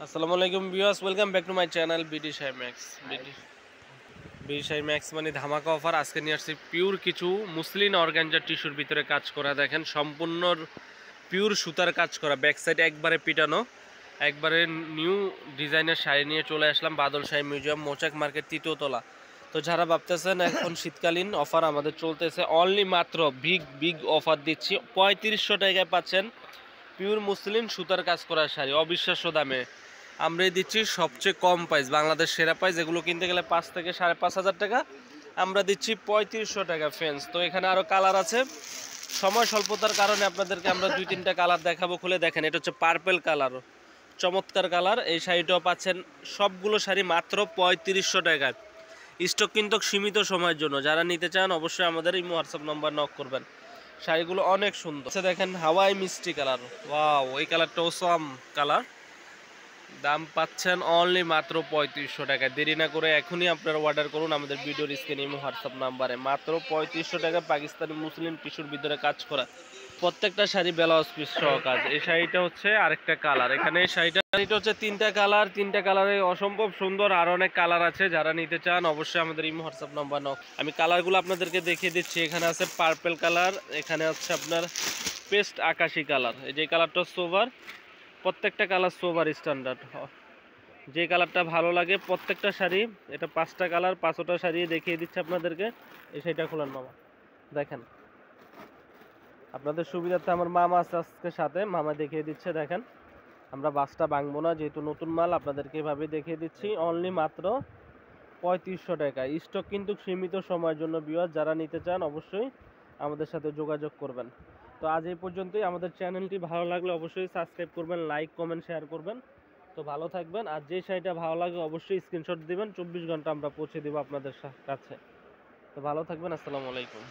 আসসালামু আলাইকুম viewers, welcome back to my channel BD shy max. BD shy max মানে ধামাকা অফার। আজকে নিয়ে আসছি পিওর কিছু মুসলিন অর্গানজা টিস্যুর ভিতরে কাজ করা। দেখেন সম্পূর্ণ পিওর সুতার কাজ করা, ব্যাক সাইড একবারে পিটানো, একবারে নিউ ডিজাইনের শাড়ি নিয়ে চলে আসলাম বাদল শাহী মিউজিয়াম, মোচাক মার্কেট, তৃতীয় তলা। তো যারা ভাবতেছেন এখন শীতকালীন অফার আমাদের চলতেছে, অনলি মাত্র বিগ অফার দিচ্ছি। 3500 টাকায় পাচ্ছেন পিওর মুসলিন সুতার কাজ করা শাড়ি অবিশ্বাস্য দামে। আমরাই দিচ্ছি সবচেয়ে কম প্রাইস, বাংলাদেশ সেরা প্রাইস। এগুলো কিনতে গেলে 5 থেকে 5,500 টাকা, আমরা দিচ্ছি 3500 টাকা ফ্রেন্ডস। তো এখানে আরও কালার আছে, সময় স্বল্পতার কারণে আপনাদেরকে আমরা 2-3টা কালার দেখাবো। খুলে দেখেন, এটা হচ্ছে পার্পেল কালার, চমৎকার কালার। এই শাড়িটাও পাচ্ছেন, সবগুলো শাড়ি মাত্র 3500 টাকায়। স্টক কিন্তু সীমিত সময়ের জন্য, যারা নিতে চান অবশ্যই আমাদের এই হোয়াটসঅ্যাপ নাম্বার নক করবেন। শাড়িগুলো অনেক সুন্দর। দেখেন হাওয়াই মিষ্টি কালার, ওয়াও, এই কালারটা অসাম কালার। দাম পাচ্ছেন অনলি মাত্র 3500 টাকা। দেরি না করে এখনই আপনারা অর্ডার করুন আমাদের ভিডিওর স্ক্রিনে হোয়াটসঅ্যাপ নাম্বারে। মাত্র 3500 টাকা পাকিস্তানি মুসলিম টিস্যুর ভিতরে কাজ করা, প্রত্যেকটা শাড়ি ব্লাউজ পিস সহ কাজ। এই শাড়িটা হচ্ছে আরেকটা কালার। এখানে শাড়িটা হচ্ছে 3টা কালার, 3টা কালারে অসম্ভব সুন্দর। আর অনেক কালার আছে, যারা নিতে চান অবশ্যই আমাদের এই হোয়াটসঅ্যাপ নাম্বার নাও। আমি কালারগুলো আপনাদেরকে দেখিয়ে দিচ্ছি। এখানে আছে পার্পেল কালার, এখানে হচ্ছে আপনার পেস্ট আকাশি কালার। এই যে কালারটা সোভার, প্রত্যেকটা কালার সোভার স্ট্যান্ডার্ড। যে কালারটা ভালো লাগে প্রত্যেকটা শাড়ি, এটা 5টা কালার, 5টা শাড়ি দেখিয়ে দিচ্ছে আপনাদেরকে। এই শাড়িটা খোলেন মামা, দেখেন আপনাদের সুবিধার্থে আমার মামা আছে আজকে সাথে, মামা দেখিয়ে দিচ্ছে। দেখেন আমরা বাসটা ভাঙবো না, যেহেতু নতুন মাল আপনাদেরকে এভাবে দেখিয়ে দিচ্ছি। অনলি মাত্র 3500 টাকা। স্টক কিন্তু সীমিত সময়ের জন্য ভিউয়ার, যারা নিতে চান অবশ্যই আমাদের সাথে যোগাযোগ করবেন। তো আজ এই পর্যন্তই। আমাদের চ্যানেলটি ভালো লাগলে অবশ্যই সাবস্ক্রাইব করবেন, লাইক কমেন্ট শেয়ার করবেন। তো ভালো থাকবেন। আর যে শাড়িটা ভালো লাগে অবশ্যই স্ক্রিনশট দিবেন, 24 ঘন্টা আমরা পৌঁছে দেবো আপনাদের কাছে। তো ভালো থাকবেন, আসসালামু আলাইকুম।